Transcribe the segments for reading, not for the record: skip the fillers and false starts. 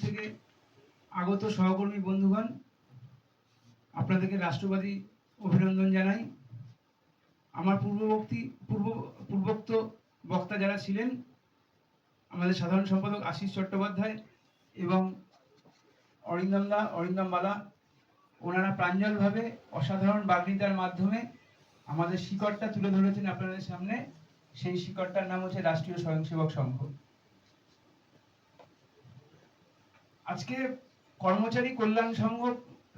থেকে আগত সহকর্মী বন্ধুগণ, আপনাদেরকে রাষ্ট্রবাদী অভিনন্দন জানাই। আমার পূর্বোক্ত বক্তা যারা ছিলেন, আমাদের সাধারণ সম্পাদক আশিস চট্টোপাধ্যায় এবং অরিন্দম বালা, ওনারা প্রাঞ্জলভাবে অসাধারণ বাগ্মিতার মাধ্যমে আমাদের শিকড়টা তুলে ধরেছেন আপনাদের সামনে। সেই শিকড়টার নাম হচ্ছে রাষ্ট্রীয় স্বয়ংসেবক সংঘ। আজকে কর্মচারী কল্যাণ সংঘ,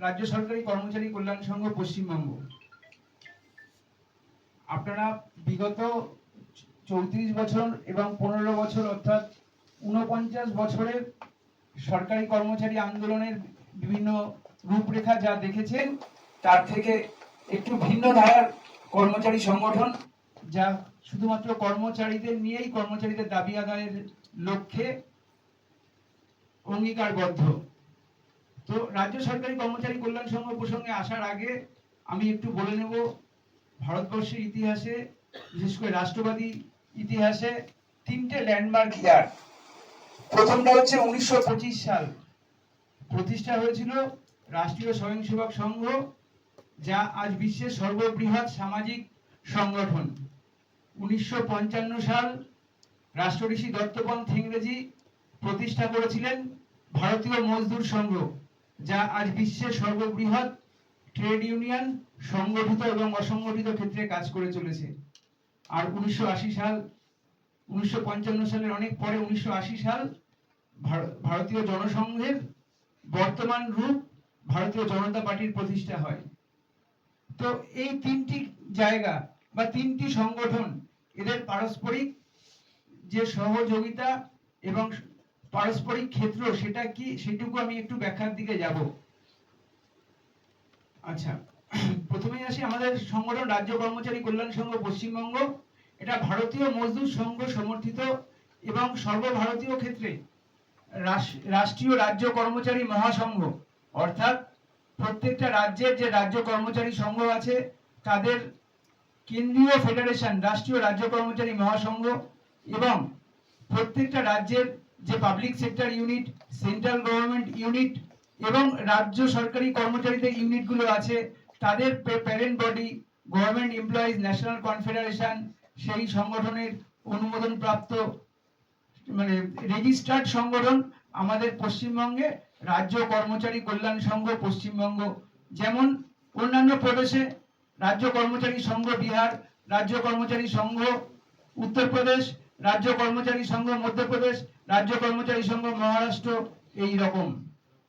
রাজ্য সরকারি কর্মচারী কল্যাণ সংঘ পশ্চিমবঙ্গ, আপনারা বিগত 34 বছর এবং 15 বছর অর্থাৎ 49 বছরের সরকারি কর্মচারী আন্দোলনের বিভিন্ন রূপরেখা যা দেখেছেন, তার থেকে একটু ভিন্ন ধারার কর্মচারী সংগঠন, যা শুধুমাত্র কর্মচারীদের নিয়েই কর্মচারীদের দাবি আদায়ের লক্ষ্যে অঙ্গীকারবদ্ধ। তো রাজ্য সরকারি কর্মচারী কল্যাণ সংঘ প্রসঙ্গে আসার আগে আমি একটু বলে নেব ভারতবর্ষের ইতিহাসে, বিশেষ করে রাষ্ট্রবাদী ইতিহাসে 3টে ল্যান্ডমার্ক ইয়ার। প্রথমটা হচ্ছে 1925 সাল, প্রতিষ্ঠা হয়েছিল রাষ্ট্রীয় স্বয়ংসেবক সংঘ, যা আজ বিশ্বের সর্ববৃহৎ সামাজিক সংগঠন। 1955 সাল রাষ্ট্রঋষি দত্তপন্থ ইংরেজি প্রতিষ্ঠা করেছিলেন ভারতীয় মজদুর সংঘ, যা আজ বিশ্বের সর্ববৃহৎ ট্রেড ইউনিয়ন সংগঠিত এবং অসংগঠিত ক্ষেত্রে কাজ করে চলেছে। আর 1955 সালের অনেক পরে 1980 সাল ভারতীয় জনসংঘের বর্তমান রূপ ভারতীয় জনতা পার্টির প্রতিষ্ঠা হয়। তো এই 3টি জায়গা বা 3টি সংগঠন, এদের পারস্পরিক যে সহযোগিতা এবং পারস্পরিক ক্ষেত্র, সেটা কি, সেটুকু আমি একটু ব্যাখ্যার দিকে যাব। আচ্ছা, প্রথমেই আসি আমাদের সংগঠন রাজ্য কর্মচারী কল্যাণ সংঘ পশ্চিমবঙ্গ। এটা ভারতীয় মজদুর সংঘ সমর্থিত এবং সর্বভারতীয় ক্ষেত্রে রাষ্ট্রীয় রাজ্য কর্মচারী মহাসংঘ, অর্থাৎ প্রত্যেকটা রাজ্যের যে রাজ্য কর্মচারী সংঘ আছে তাদের কেন্দ্রীয় ফেডারেশন রাষ্ট্রীয় রাজ্য কর্মচারী মহাসংঘ, এবং প্রত্যেকটা রাজ্যের যে public sector unit, central government unit এবং রাজ্য সরকারি কর্মচারীদের ইউনিটগুলো আছে, তাদের parent body government employees national confederation, সেই সংগঠনের অনুমোদন প্রাপ্ত মানে রেজিস্টার্ড সংগঠন আমাদের পশ্চিমবঙ্গে রাজ্য কর্মচারী কল্যাণ সংঘ পশ্চিমবঙ্গ। যেমন অন্যান্য প্রদেশে রাজ্য কর্মচারী সংঘ বিহার, রাজ্য কর্মচারী সংঘ উত্তরপ্রদেশ, রাজ্য কর্মচারী সংঘ মধ্যপ্রদেশ, রাজ্য কর্মচারী সংঘ মহারাষ্ট্র, এই রকম।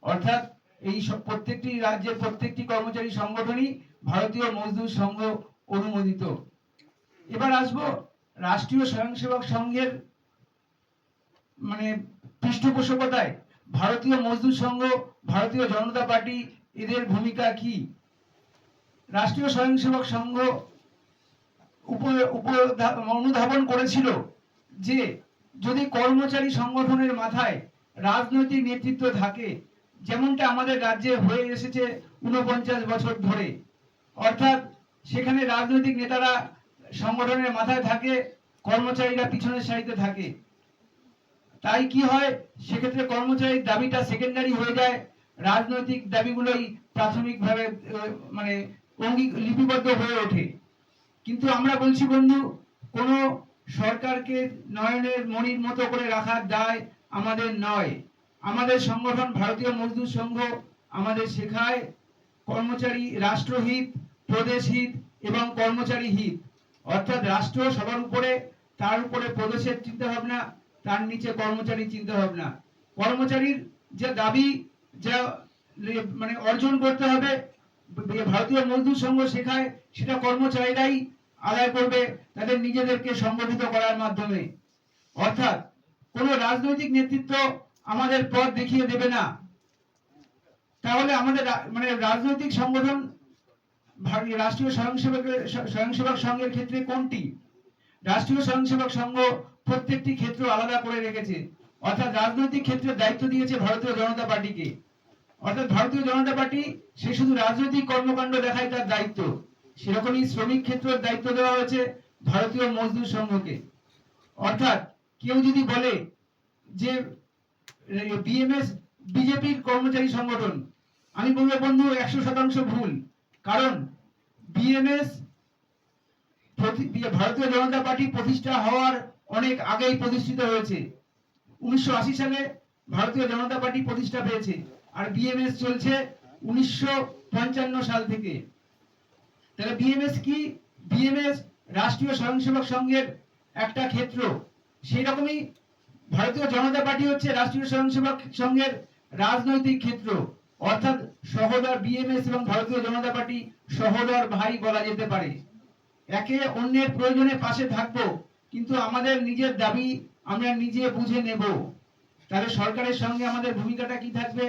অর্থাৎ এই সব প্রত্যেকটি রাজ্যের প্রত্যেকটি কর্মচারী সংগঠনই ভারতীয় মজদুর সংঘ অনুমোদিত। এবার আসবো রাষ্ট্রীয় স্বয়ংসেবক সংঘের মানে পৃষ্ঠপোষকতায় ভারতীয় মজদুর সংঘ, ভারতীয় জনতা পার্টি, এদের ভূমিকা কি। রাষ্ট্রীয় স্বয়ংসেবক সংঘ অনুধাবন করেছিল যে যদি কর্মচারী সংগঠনের মাথায় রাজনৈতিক নেতৃত্ব থাকে, যেমনটা আমাদের রাজ্যে হয়ে এসেছে 49 বছর ধরে, অর্থাৎ সেখানে রাজনৈতিক নেতারা সংগঠনের মাথায় থাকে, কর্মচারীরা পিছনের সারিতে থাকে, তাই কি হয়, সেক্ষেত্রে কর্মচারীর দাবিটা সেকেন্ডারি হয়ে যায়, রাজনৈতিক দাবিগুলোই প্রাথমিকভাবে মানে লিপিবদ্ধ হয়ে ওঠে। কিন্তু আমরা বলছি বন্ধু, কোন সরকারকে নয়নের মণির মতো করে রাখার দায় আমাদের নয়। আমাদের সংগঠন ভারতীয় মজদুর সংঘ আমাদের শেখায় কর্মচারী রাষ্ট্রহিত, প্রদেশ হিত এবং কর্মচারী হিত, অর্থাৎ রাষ্ট্র সবার উপরে, তার উপরে প্রদেশের চিন্তা ভাবনা, তার নিচে কর্মচারী চিন্তা ভাবনা। কর্মচারীর যে দাবি যা মানে অর্জন করতে হবে, ভারতীয় মজদুর সংঘ শেখায় সেটা কর্মচারীরাই আদায় করবে তাদের নিজেদেরকে সংগঠিত করার মাধ্যমে। অর্থাৎ কোন রাজনৈতিক নেতৃত্ব আমাদের পথ দেখিয়ে দেবে না। তাহলে আমাদের মানে রাজনৈতিক সংগঠন রাষ্ট্রীয় স্বয়ংসেবক সংঘের ক্ষেত্রে কোনটি? রাষ্ট্রীয় স্বয়ংসেবক সংঘ প্রত্যেকটি ক্ষেত্র আলাদা করে রেখেছে, অর্থাৎ রাজনৈতিক ক্ষেত্রে দায়িত্ব দিয়েছে ভারতীয় জনতা পার্টিকে। অর্থাৎ ভারতীয় জনতা পার্টি সে শুধু রাজনৈতিক কর্মকাণ্ড দেখায় তার দায়িত্ব, সেরকমই শ্রমিক ক্ষেত্রের দায়িত্ব দেওয়া হয়েছে ভারতীয় মজদুর সংঘকে। অর্থাৎ কেউ যদি বলে যে বিএমএস বিজেপির কর্মচারী সংগঠন, আমি বলবো বন্ধু 100% ভুল। কারণ বিএমএস ভারতীয় জনতা পার্টি প্রতিষ্ঠা হওয়ার অনেক আগেই প্রতিষ্ঠিত হয়েছে। 1980 সালে ভারতীয় জনতা পার্টি প্রতিষ্ঠা পেয়েছে, আর বিএমএস চলছে 1955 সাল থেকে। তাহলে বিএমএস কি? বিএমএস রাষ্ট্রীয় স্বয়ংসেবক সংঘের একটা ক্ষেত্র। সেই রকমই ভারতীয় জনতা পার্টি হচ্ছে রাষ্ট্রীয় স্বয়ংসেবক সংঘের রাজনৈতিক ক্ষেত্র, অর্থাৎ সহোদর। বিএমএস এবং ভারতীয় জনতা পার্টি সহোদর ভাই বলা যেতে পারে। একে অন্যের প্রয়োজনে পাশে থাকবো, কিন্তু আমাদের নিজের দাবি আমরা নিজে বুঝে নেব। তাহলে সরকারের সঙ্গে আমাদের ভূমিকাটা কি থাকবে?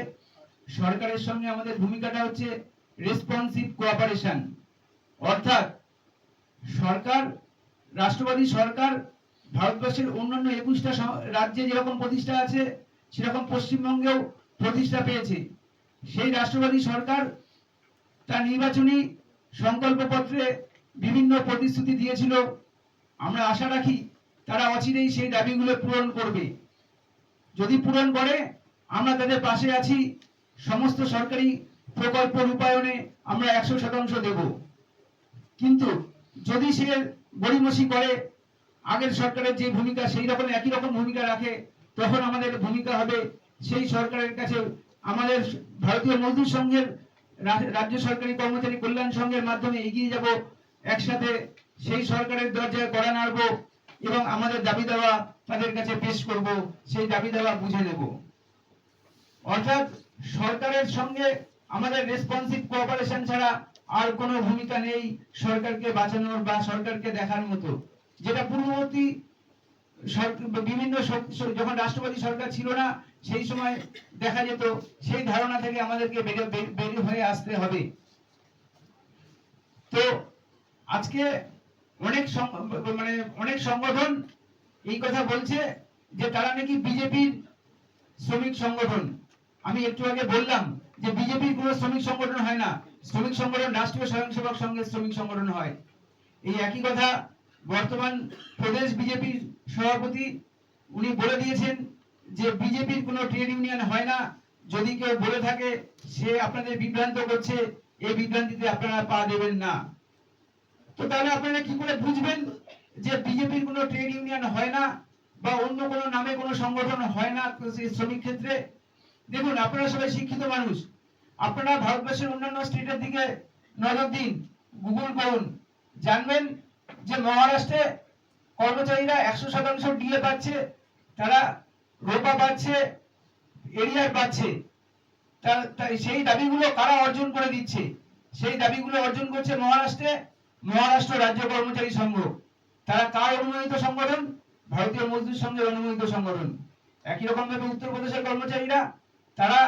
সরকারের সঙ্গে আমাদের ভূমিকাটা হচ্ছে রেসপন্সিভ কোঅপারেশন। অর্থাৎ সরকার, রাষ্ট্রবাদী সরকার ভারতবর্ষের অন্যান্য 21টা রাজ্যে যেরকম প্রতিষ্ঠা আছে, সেরকম পশ্চিমবঙ্গেও প্রতিষ্ঠা পেয়েছে। সেই রাষ্ট্রবাদী সরকার তার নির্বাচনী সংকল্পপত্রে বিভিন্ন প্রতিশ্রুতি দিয়েছিল। আমরা আশা রাখি তারা অচিরেই সেই দাবিগুলো পূরণ করবে। যদি পূরণ করে, আমরা তাদের পাশে আছি। সমস্ত সরকারি প্রকল্প রূপায়ণে আমরা 100% দেব। কিন্তু যদি সে গড়িমসি করে, আগের সরকারের যে ভূমিকা সেই রকম একই রকম ভূমিকা রাখে, তখন আমাদের ভূমিকা হবে সেই সরকারের কাছে আমাদের ভারতীয় মজদুর সংঘের রাজ্য সরকারি কর্মচারী কল্যাণ সংঘের মাধ্যমে এগিয়ে যাব। একসাথে সেই সরকারের দরজায় কড়া নাড়ব এবং আমাদের দাবি দেওয়া তাদের কাছে পেশ করব, সেই দাবি দেওয়া বুঝে নেব। অর্থাৎ সরকারের সঙ্গে আমাদের রেসপন্সিভ কোঅপারেশন ছাড়া আর কোনো ভূমিকা নেই সরকারকে বাঁচানোর বা সরকারকে দেখার মতো। যেটা পূর্ববর্তী বিভিন্ন যখন রাষ্ট্রবাদী সরকার ছিল না, সেই সময় দেখা যেত। সেই ধারণা থেকে আমাদেরকে বেরিয়ে হয়ে আসতে হবে। তো আজকে অনেক সংগঠন এই কথা বলছে যে তারা নাকি বিজেপির শ্রমিক সংগঠন। আমি একটু আগে বললাম যে বিজেপির কোনো শ্রমিক সংগঠন হয় না। শ্রমিক সংগঠন রাষ্ট্রীয় স্বয়ংসেবক সংঘের শ্রমিক সংগঠন হয়। এই একই কথা বর্তমান প্রদেশ বিজেপির সভাপতি উনি বলে দিয়েছেন যে বিজেপির কোনো ট্রেড ইউনিয়ন হয় না। যদি কেউ বলে থাকে সে আপনাদের বিভ্রান্ত করছে, এই বিভ্রান্তিতে আপনারা পা দেবেন না। তো তাহলে আপনারা কি করে বুঝবেন যে বিজেপির কোনো ট্রেড ইউনিয়ন হয় না বা অন্য কোনো নামে কোনো সংগঠন হয় না শ্রমিক ক্ষেত্রে? দেখুন, আপনারা সবাই শিক্ষিত মানুষ, আপনারা ভারতবর্ষের অন্যান্য স্টেটের দিকে নজর দিন, গুগল করুন, জানবেন যে মহারাষ্ট্রে কর্মচারীরা 100% ডিএ পাচ্ছে, তারা রোপা পাচ্ছে, এরিয়ার পাচ্ছে। সেই দাবিগুলো কারা অর্জন করে দিচ্ছে? সেই দাবিগুলো অর্জন করছে মহারাষ্ট্র রাজ্য কর্মচারী সংঘ। তারা কার অনুমোদিত সংগঠন? ভারতীয় মজদুর সংঘের অনুমোদিত সংগঠন। একই রকম ভাবে উত্তরপ্রদেশের কর্মচারীরা তারা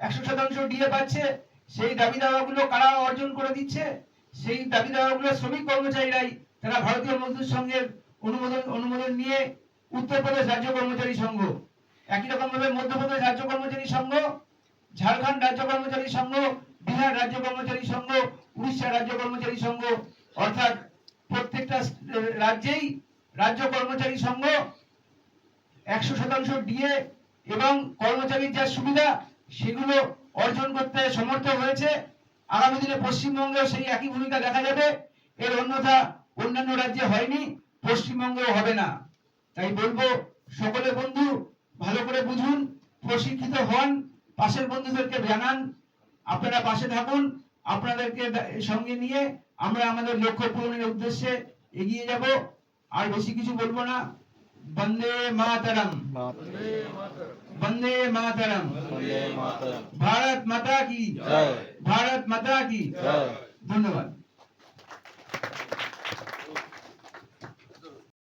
100% ডিএ পাচ্ছে, সেই দাবি দাওয়াগুলো কারা অর্জন করে দিচ্ছে? সেই দাবি দাওয়াগুলো শ্রমিক কর্মচারীরাই। তারা ভারতীয় মজদুর সংঘের অনুমোদন নিয়ে উত্তরপ্রদেশ রাজ্য কর্মচারী সংঘ, একই রকম ভাবে মধ্যপ্রদেশ রাজ্য কর্মচারী সংঘ, ঝাড়খণ্ড রাজ্য কর্মচারী সংঘ, বিহার রাজ্য কর্মচারী সংঘ, উড়িষ্যা রাজ্য কর্মচারী সংঘ, অর্থাৎ প্রত্যেকটা রাজ্যেই রাজ্য কর্মচারী সংঘ 100% ডিএ এবং কর্মচারীর যা সুবিধা সেগুলো অর্জন করতে সমর্থ হয়েছে। আগামী দিনে পশ্চিমবঙ্গেও সেই একই ভূমিকা দেখা যাবে। এর অন্যথা অন্যান্য রাজ্যে হয়নি, পশ্চিমবঙ্গেও হবে না। তাই বলবো সকলে বন্ধু ভালো করে বুঝুন, প্রশিক্ষিত হন, পাশের বন্ধুদেরকে জানান, আপনারা পাশে থাকুন। আপনাদেরকে সঙ্গে নিয়ে আমরা আমাদের লক্ষ্য পূরণের উদ্দেশ্যে এগিয়ে যাব। আর বেশি কিছু বলবো না। বন্দে মাতরম, বন্দে মাতরম, ভারত মাতা কি জয়, ভারত মাতা কি জয়। ধন্যবাদ।